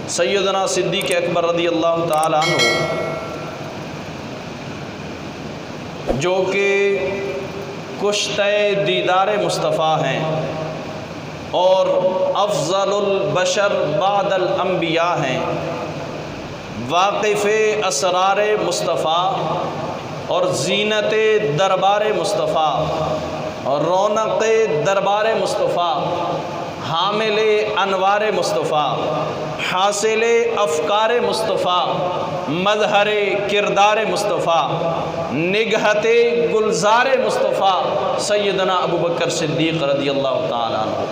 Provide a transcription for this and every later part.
سیدنا صدیق اکبر رضی اللہ تعالیٰ عنہ جو کہ کشتہ دیدار مصطفیٰ ہیں اور افضل البشر بعد الانبیاء ہیں، واقف اسرار مصطفیٰ اور زینت دربار مصطفیٰ اور رونق دربار مصطفیٰ، حامل انوار مصطفیٰ، حاصل افکار مصطفیٰ، مظہر کردار مصطفیٰ، نگہت گلزار مصطفیٰ سیدنا ابوبکر صدیق رضی اللہ تعالیٰ عنہ۔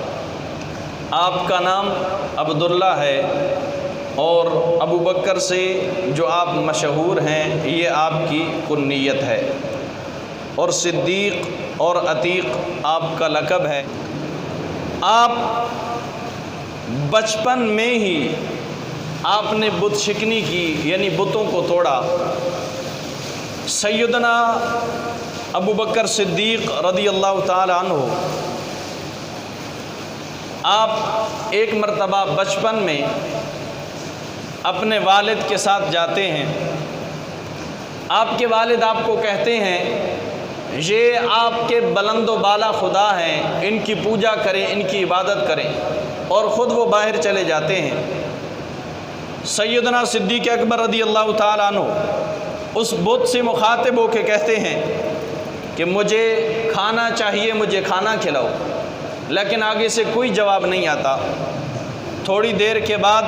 آپ کا نام عبداللہ ہے اور ابوبکر سے جو آپ مشہور ہیں یہ آپ کی کنیت ہے، اور صدیق اور عتیق آپ کا لقب ہے۔ آپ بچپن میں ہی آپ نے بت شکنی کی، یعنی بتوں کو توڑا۔ سیدنا ابوبکر صدیق رضی اللہ تعالی عنہ آپ ایک مرتبہ بچپن میں اپنے والد کے ساتھ جاتے ہیں۔ آپ کے والد آپ کو کہتے ہیں یہ آپ کے بلند و بالا خدا ہیں، ان کی پوجا کریں، ان کی عبادت کریں، اور خود وہ باہر چلے جاتے ہیں۔ سیدنا صدیق اکبر رضی اللہ تعالیٰ عنہ اس بت سے مخاطب ہو کے کہتے ہیں کہ مجھے کھانا چاہیے، مجھے کھانا کھلاؤ، لیکن آگے سے کوئی جواب نہیں آتا۔ تھوڑی دیر کے بعد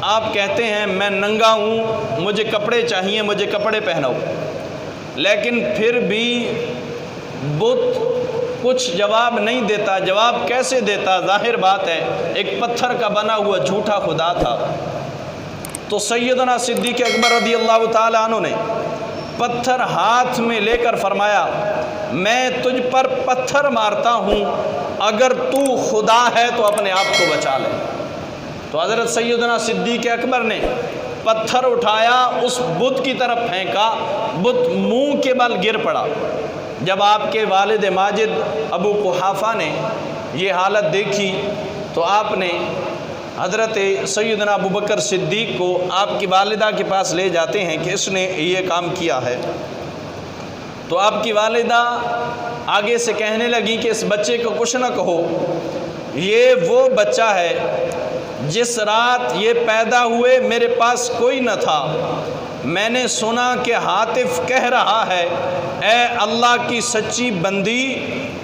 آپ کہتے ہیں میں ننگا ہوں، مجھے کپڑے چاہیے، مجھے کپڑے پہناؤ، لیکن پھر بھی بت کچھ جواب نہیں دیتا۔ جواب کیسے دیتا؟ ظاہر بات ہے ایک پتھر کا بنا ہوا جھوٹا خدا تھا۔ تو سیدنا صدیق اکبر رضی اللہ تعالیٰ عنہ نے پتھر ہاتھ میں لے کر فرمایا میں تجھ پر پتھر مارتا ہوں، اگر تو خدا ہے تو اپنے آپ کو بچا لے۔ تو حضرت سیدنا صدیق اکبر نے پتھر اٹھایا، اس بت کی طرف پھینکا، بت منہ کے بل گر پڑا۔ جب آپ کے والد ماجد ابو قحافہ نے یہ حالت دیکھی تو آپ نے حضرت سیدنا ابوبکر صدیق کو آپ کی والدہ کے پاس لے جاتے ہیں کہ اس نے یہ کام کیا ہے۔ تو آپ کی والدہ آگے سے کہنے لگی کہ اس بچے کو کچھ نہ کہو، یہ وہ بچہ ہے جس رات یہ پیدا ہوئے میرے پاس کوئی نہ تھا، میں نے سنا کہ ہاتف کہہ رہا ہے اے اللہ کی سچی بندی،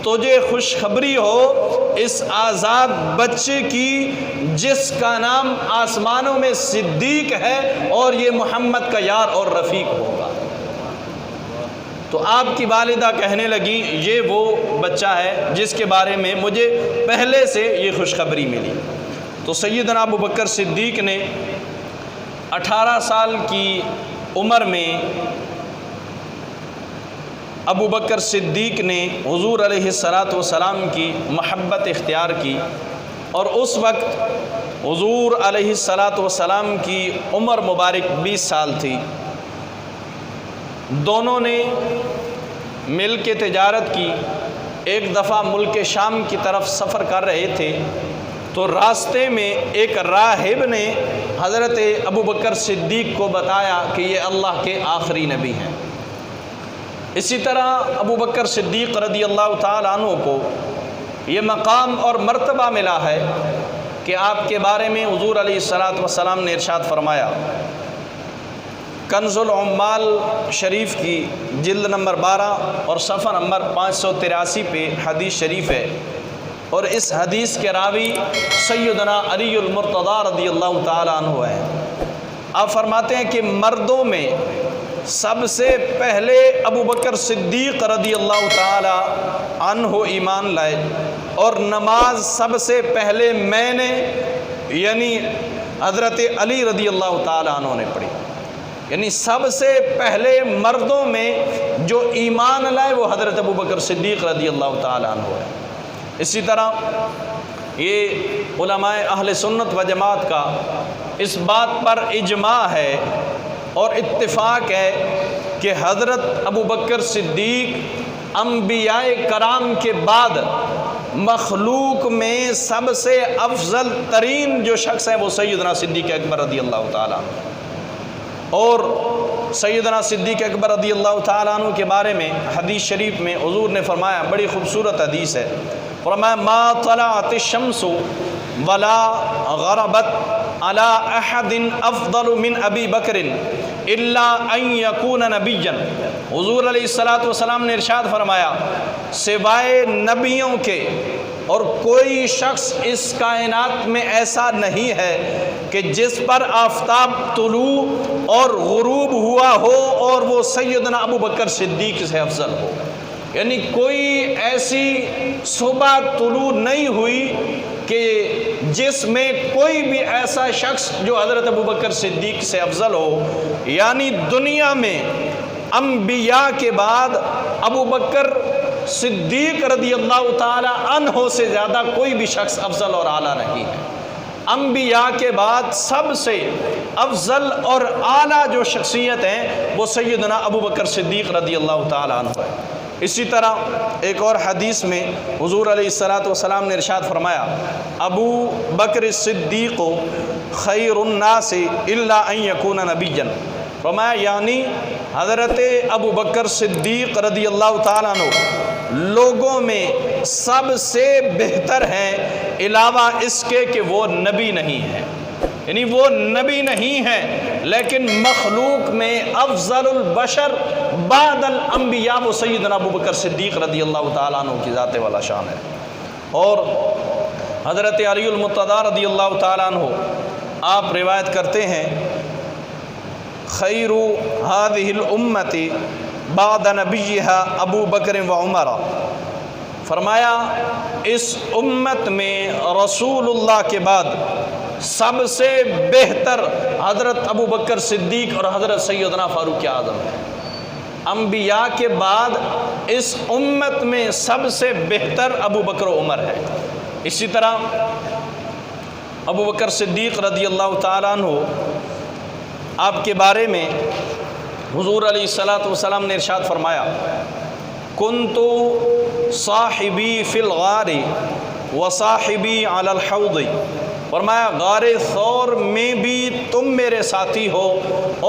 تجھے خوشخبری ہو اس آزاد بچے کی جس کا نام آسمانوں میں صدیق ہے اور یہ محمد کا یار اور رفیق ہوگا۔ تو آپ کی والدہ کہنے لگی یہ وہ بچہ ہے جس کے بارے میں مجھے پہلے سے یہ خوشخبری ملی۔ تو سیدنا ابوبکر صدیق نے 18 سال کی عمر میں ابوبکر صدیق نے حضور علیہ السلام کی محبت اختیار کی، اور اس وقت حضور علیہ السلام کی عمر مبارک 20 سال تھی۔ دونوں نے مل کے تجارت کی۔ ایک دفعہ ملک شام کی طرف سفر کر رہے تھے تو راستے میں ایک راہب نے حضرت ابوبکر صدیق کو بتایا کہ یہ اللہ کے آخری نبی ہیں۔ اسی طرح ابوبکر صدیق رضی اللہ تعالیٰ عنہ کو یہ مقام اور مرتبہ ملا ہے کہ آپ کے بارے میں حضور علیہ السلام نے ارشاد فرمایا، کنز العمال شریف کی جلد نمبر 12 اور صفحہ نمبر 583 پہ حدیث شریف ہے، اور اس حدیث کے راوی سیدنا علی المرتضیٰ رضی اللہ تعالیٰ عنہ ہے۔ آپ فرماتے ہیں کہ مردوں میں سب سے پہلے ابوبکر صدیق رضی اللہ تعالیٰ عنہ ایمان لائے، اور نماز سب سے پہلے میں نے یعنی حضرت علی رضی اللہ تعالیٰ عنہ نے پڑھی۔ یعنی سب سے پہلے مردوں میں جو ایمان لائے وہ حضرت ابوبکر صدیق رضی اللہ تعالیٰ عنہ ہے۔ اسی طرح یہ علماء اہل سنت و جماعت کا اس بات پر اجماع ہے اور اتفاق ہے کہ حضرت ابوبکر صدیق انبیاء کرام کے بعد مخلوق میں سب سے افضل ترین جو شخص ہے وہ سیدنا صدیق اکبر رضی اللہ تعالیٰ عنہ۔ اور سیدنا صدیق اکبر رضی اللہ تعالیٰ عنہ کے بارے میں حدیث شریف میں حضور نے فرمایا، بڑی خوبصورت حدیث ہے، فرمایا ما طلعت الشمس ولا غربت على احد افضل من ابی بکر الا ان یکون نبیا۔ حضور علیہ الصلوۃ نے ارشاد فرمایا، سوائے نبیوں کے اور کوئی شخص اس کائنات میں ایسا نہیں ہے کہ جس پر آفتاب طلوع اور غروب ہوا ہو اور وہ سیدنا ابو بکر صدیق سے افضل ہو۔ یعنی کوئی ایسی صبح طلوع نہیں ہوئی کہ جس میں کوئی بھی ایسا شخص جو حضرت ابو بکر صدیق سے افضل ہو۔ یعنی دنیا میں انبیاء کے بعد ابو بکر صدیق رضی اللہ تعالی عنہ سے زیادہ کوئی بھی شخص افضل اور اعلیٰ نہیں ہے۔ انبیاء کے بعد سب سے افضل اور اعلیٰ جو شخصیت ہیں وہ سیدنا ابو بکر صدیق رضی اللہ تعالی عنہ ہے۔ اسی طرح ایک اور حدیث میں حضور علیہ الصلوۃ نے ارشاد فرمایا، ابو بکر صدیق خیر الناس الا ان یکون نبیا۔ فرمایا یعنی حضرت ابو بکر صدیق رضی اللہ تعالیٰ عنہ لوگوں میں سب سے بہتر ہیں علاوہ اس کے کہ وہ نبی نہیں ہیں۔ یعنی وہ نبی نہیں ہیں لیکن مخلوق میں افضل البشر بعد الانبیاء وہ سیدنا ابو بکر صدیق رضی اللہ تعالیٰ عنہ کی ذات والا شان ہے۔ اور حضرت علی المرتضیٰ رضی اللہ تعالیٰ عنہ آپ روایت کرتے ہیں، خیر هذه الامة بعد نبیها ابو بکر و عمر۔ فرمایا اس امت میں رسول اللہ کے بعد سب سے بہتر حضرت ابو بکر صدیق اور حضرت سیدنا فاروق اعظم ہے۔ انبیاء کے بعد اس امت میں سب سے بہتر ابو بکر و عمر ہے۔ اسی طرح ابو بکر صدیق رضی اللہ تعالیٰ عنہ آپ کے بارے میں حضور علیہ الصلوۃ نے ارشاد فرمایا، کنت صاحبی فی الغار وصاحبی علی الحوض۔ فرمایا غار ثور میں بھی تم میرے ساتھی ہو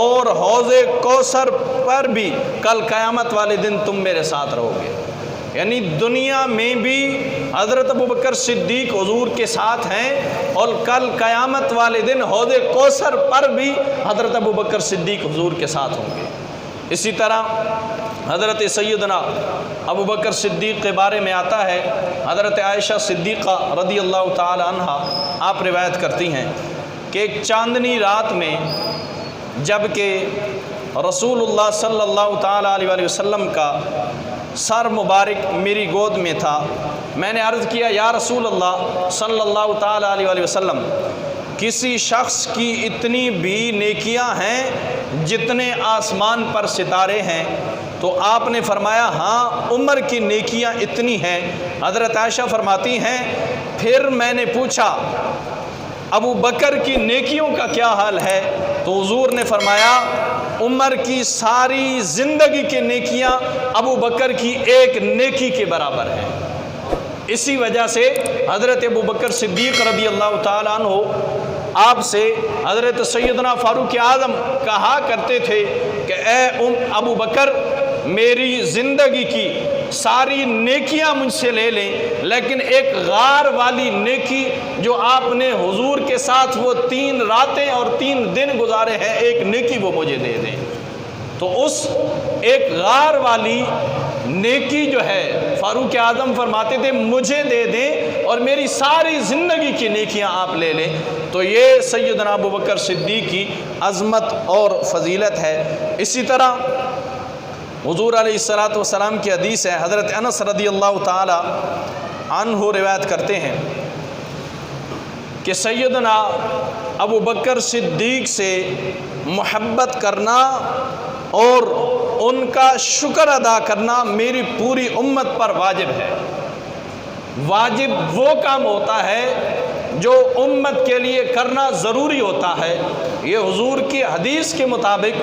اور حوض کوثر پر بھی کل قیامت والے دن تم میرے ساتھ رہو گے۔ یعنی دنیا میں بھی حضرت ابو بکر صدیق حضور کے ساتھ ہیں اور کل قیامت والے دن حوض کوثر پر بھی حضرت ابو بکر صدیق حضور کے ساتھ ہوں گے۔ اسی طرح حضرت سیدنا ابو بکر صدیق کے بارے میں آتا ہے، حضرت عائشہ صدیقہ رضی اللہ تعالی عنہ آپ روایت کرتی ہیں کہ ایک چاندنی رات میں جب کہ رسول اللہ صلی اللہ تعالی علیہ وسلم کا سر مبارک میری گود میں تھا، میں نے عرض کیا یا رسول اللہ صلی اللہ تعالی علیہ وسلم، کسی شخص کی اتنی بھی نیکیاں ہیں جتنے آسمان پر ستارے ہیں؟ تو آپ نے فرمایا ہاں عمر کی نیکیاں اتنی ہیں۔ حضرت عائشہ فرماتی ہیں پھر میں نے پوچھا ابو بکر کی نیکیوں کا کیا حال ہے؟ تو حضور نے فرمایا عمر کی ساری زندگی کی نیکیاں ابو بکر کی ایک نیکی کے برابر ہیں۔ اسی وجہ سے حضرت ابو بکر صدیق رضی اللہ تعالیٰ عنہ آپ سے حضرت سیدنا فاروق اعظم کہا کرتے تھے کہ اے ابو بکر میری زندگی کی ساری نیکیاں مجھ سے لے لیں لیکن ایک غار والی نیکی جو آپ نے حضور کے ساتھ وہ 3 راتیں اور 3 دن گزارے ہیں، ایک نیکی وہ مجھے دے دیں۔ تو اس ایک غار والی نیکی جو ہے فاروق اعظم فرماتے تھے مجھے دے دیں اور میری ساری زندگی کی نیکیاں آپ لے لیں۔ تو یہ سیدنا ابو بکر صدیق کی عظمت اور فضیلت ہے۔ اسی طرح حضور علیہ الصلوۃ کی حدیث ہے، حضرت انس رضی اللہ تعالی عنہ روایت کرتے ہیں کہ سیدنا ابو بکر صدیق سے محبت کرنا اور ان کا شکر ادا کرنا میری پوری امت پر واجب ہے۔ واجب وہ کام ہوتا ہے جو امت کے لیے کرنا ضروری ہوتا ہے، یہ حضور کی حدیث کے مطابق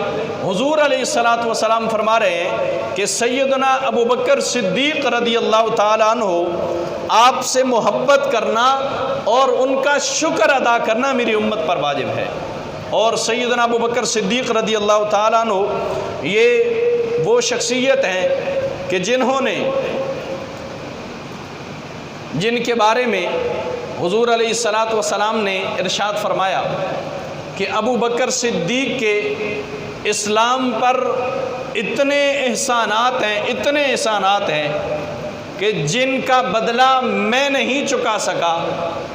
حضور علیہ الصلوۃ والسلام فرما رہے ہیں کہ سیدنا ابو بکر صدیق رضی اللہ تعالیٰ عنہ آپ سے محبت کرنا اور ان کا شکر ادا کرنا میری امت پر واجب ہے۔ اور سیدنا ابو بکر صدیق رضی اللہ تعالیٰ عنہ یہ وہ شخصیت ہیں کہ جن کے بارے میں حضور علیہ الصلوۃ والسلام نے ارشاد فرمایا کہ ابو بکر صدیق کے اسلام پر اتنے احسانات ہیں کہ جن کا بدلہ میں نہیں چکا سکا،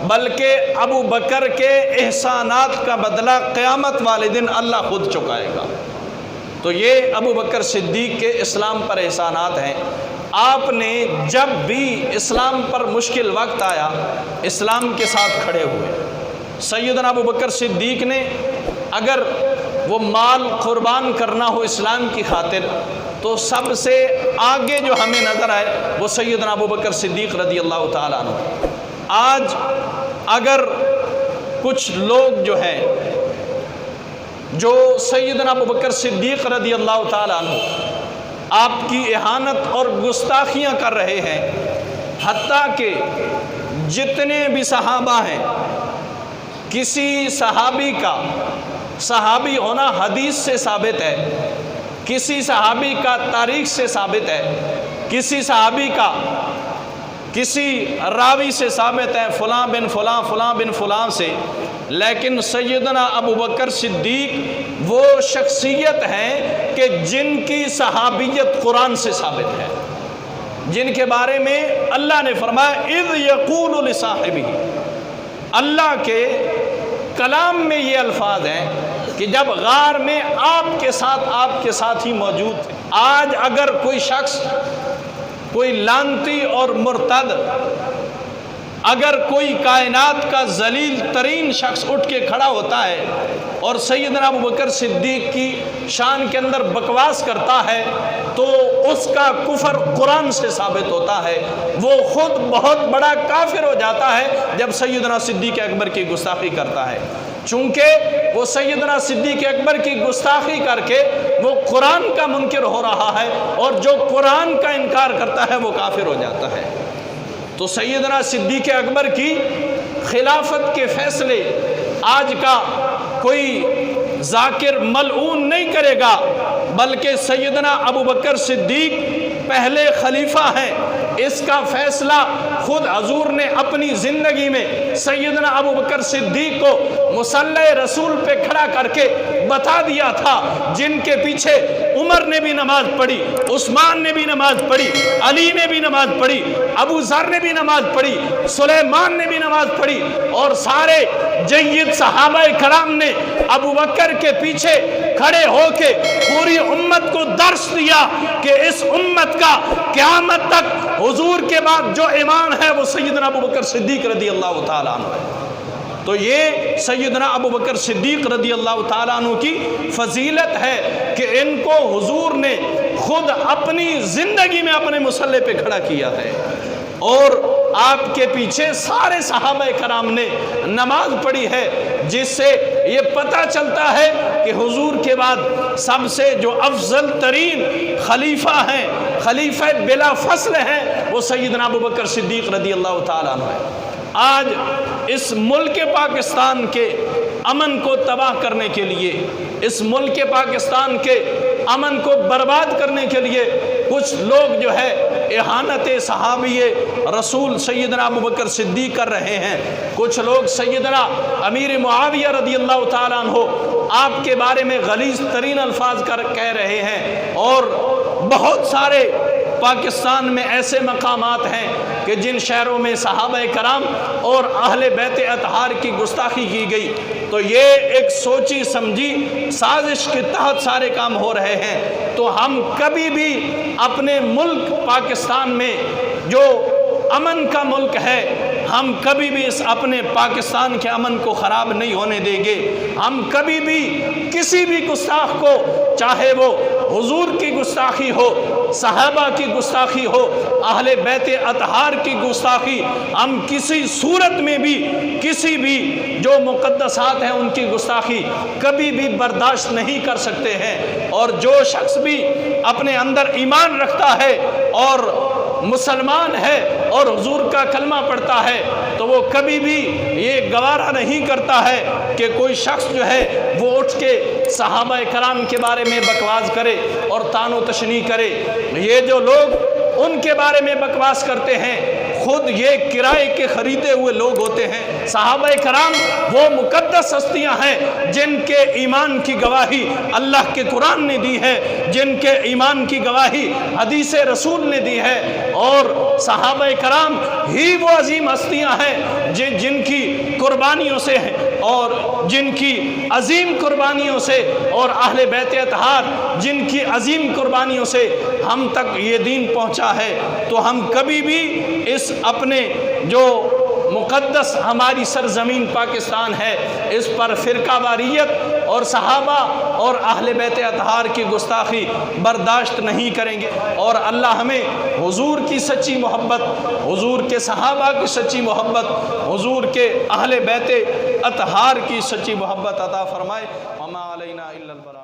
بلکہ ابو بکر کے احسانات کا بدلہ قیامت والے دن اللہ خود چکائے گا۔ تو یہ ابو بکر صدیق کے اسلام پر احسانات ہیں۔ آپ نے جب بھی اسلام پر مشکل وقت آیا اسلام کے ساتھ کھڑے ہوئے۔ سیدنا ابو بکر صدیق نے اگر وہ مال قربان کرنا ہو اسلام کی خاطر تو سب سے آگے جو ہمیں نظر آئے وہ سیدنا ابو بکر صدیق رضی اللہ تعالیٰ عنہ۔ آج اگر کچھ لوگ جو ہیں جو سیدنا ابو بکر صدیق رضی اللہ تعالیٰ عنہ آپ کی اہانت اور گستاخیاں کر رہے ہیں، حتیٰ کہ جتنے بھی صحابہ ہیں، کسی صحابی کا صحابی ہونا حدیث سے ثابت ہے، کسی صحابی کا تاریخ سے ثابت ہے، کسی صحابی کا کسی راوی سے ثابت ہے، فلاں بن فلاں فلاں بن فلاں سے، لیکن سیدنا ابو بکر صدیق وہ شخصیت ہیں کہ جن کی صحابیت قرآن سے ثابت ہے، جن کے بارے میں اللہ نے فرمایا اذ یقول لصاحبہ، اللہ کے کلام میں یہ الفاظ ہیں کہ جب غار میں آپ کے ساتھ ہی موجود تھے۔ آج اگر کوئی شخص، کوئی لعنتی اور مرتد، اگر کوئی کائنات کا ذلیل ترین شخص اٹھ کے کھڑا ہوتا ہے اور سیدنا ابو بکر صدیق کی شان کے اندر بکواس کرتا ہے تو اس کا کفر قرآن سے ثابت ہوتا ہے، وہ خود بہت بڑا کافر ہو جاتا ہے جب سیدنا صدیق اکبر کی گستاخی کرتا ہے، چونکہ وہ سیدنا صدیق اکبر کی گستاخی کر کے وہ قرآن کا منکر ہو رہا ہے، اور جو قرآن کا انکار کرتا ہے وہ کافر ہو جاتا ہے۔ تو سیدنا صدیق اکبر کی خلافت کے فیصلے آج کا کوئی ذاکر ملعون نہیں کرے گا، بلکہ سیدنا ابو بکر صدیق پہلے خلیفہ ہیں، اس کا فیصلہ خود حضور نے اپنی زندگی میں سیدنا ابو بکر صدیق کو مصلی رسول پہ کھڑا کر کے بتا دیا تھا، جن کے پیچھے عمر نے بھی نماز پڑھی، عثمان نے بھی نماز پڑھی، علی نے بھی نماز پڑھی، ابو ذر نے بھی نماز پڑھی، سلیمان نے بھی نماز پڑھی، اور سارے جید صحابہ کرام نے ابو بکر کے پیچھے کھڑے ہو کے پوری امت کو درس دیا کہ اس امت کا قیامت تک حضور کے بعد جو امام ہے وہ سیدنا ابو بکر صدیق رضی اللہ تعالیٰ عنہ ہے۔ تو یہ سیدنا ابو بکر صدیق رضی اللہ تعالیٰ عنہ کی فضیلت ہے کہ ان کو حضور نے خود اپنی زندگی میں اپنے مصلی پہ کھڑا کیا ہے، اور آپ کے پیچھے سارے صحابہ کرام نے نماز پڑھی ہے، جس سے یہ پتہ چلتا ہے کہ حضور کے بعد سب سے جو افضل ترین خلیفہ ہیں، خلیفہ بلا فصل ہیں، وہ سیدنا ابو بکر صدیق رضی اللہ تعالیٰ عنہ ہے۔ آج اس ملک پاکستان کے امن کو تباہ کرنے کے لیے، اس ملک پاکستان کے امن کو برباد کرنے کے لیے کچھ لوگ جو ہے اہانت صحابی رسول سیدنا ابو بکر صدیق کر رہے ہیں، کچھ لوگ سیدنا امیر معاویہ رضی اللہ تعالیٰ عنہ آپ کے بارے میں غلیظ ترین الفاظ کہہ رہے ہیں، اور بہت سارے پاکستان میں ایسے مقامات ہیں کہ جن شہروں میں صحابہ کرام اور اہل بیت اطہار کی گستاخی کی گئی، تو یہ ایک سوچی سمجھی سازش کے تحت سارے کام ہو رہے ہیں۔ تو ہم کبھی بھی اپنے ملک پاکستان میں جو امن کا ملک ہے، ہم کبھی بھی اس اپنے پاکستان کے امن کو خراب نہیں ہونے دیں گے۔ ہم کبھی بھی کسی بھی گستاخ کو، چاہے وہ حضور کی گستاخی ہو، صحابہ کی گستاخی ہو، اہل بیت اطہار کی گستاخی، ہم کسی صورت میں بھی کسی بھی جو مقدسات ہیں ان کی گستاخی کبھی بھی برداشت نہیں کر سکتے ہیں۔ اور جو شخص بھی اپنے اندر ایمان رکھتا ہے اور مسلمان ہے اور حضور کا کلمہ پڑھتا ہے تو وہ کبھی بھی یہ گوارا نہیں کرتا ہے کہ کوئی شخص جو ہے وہ اٹھ کے صحابہ کرام کے بارے میں بکواس کرے اور طعن و تشنیع کرے۔ یہ جو لوگ ان کے بارے میں بکواس کرتے ہیں خود یہ کرائے کے خریدے ہوئے لوگ ہوتے ہیں۔ صحابہ کرام وہ مقدس ہستیاں ہیں جن کے ایمان کی گواہی اللہ کے قرآن نے دی ہے، جن کے ایمان کی گواہی حدیث رسول نے دی ہے، اور صحابہ کرام ہی وہ عظیم ہستیاں ہیں جن کی قربانیوں سے اور جن کی عظیم قربانیوں سے اور اہل بیت اطہار جن کی عظیم قربانیوں سے ہم تک یہ دین پہنچا ہے۔ تو ہم کبھی بھی اس اپنے جو مقدس ہماری سرزمین پاکستان ہے اس پر فرقہ واریت اور صحابہ اور اہل بیت اطہار کی گستاخی برداشت نہیں کریں گے، اور اللہ ہمیں حضور کی سچی محبت، حضور کے صحابہ کی سچی محبت، حضور کے اہل بیت اطہار کی سچی محبت عطا فرمائے۔ وما علینا الا البلاغ۔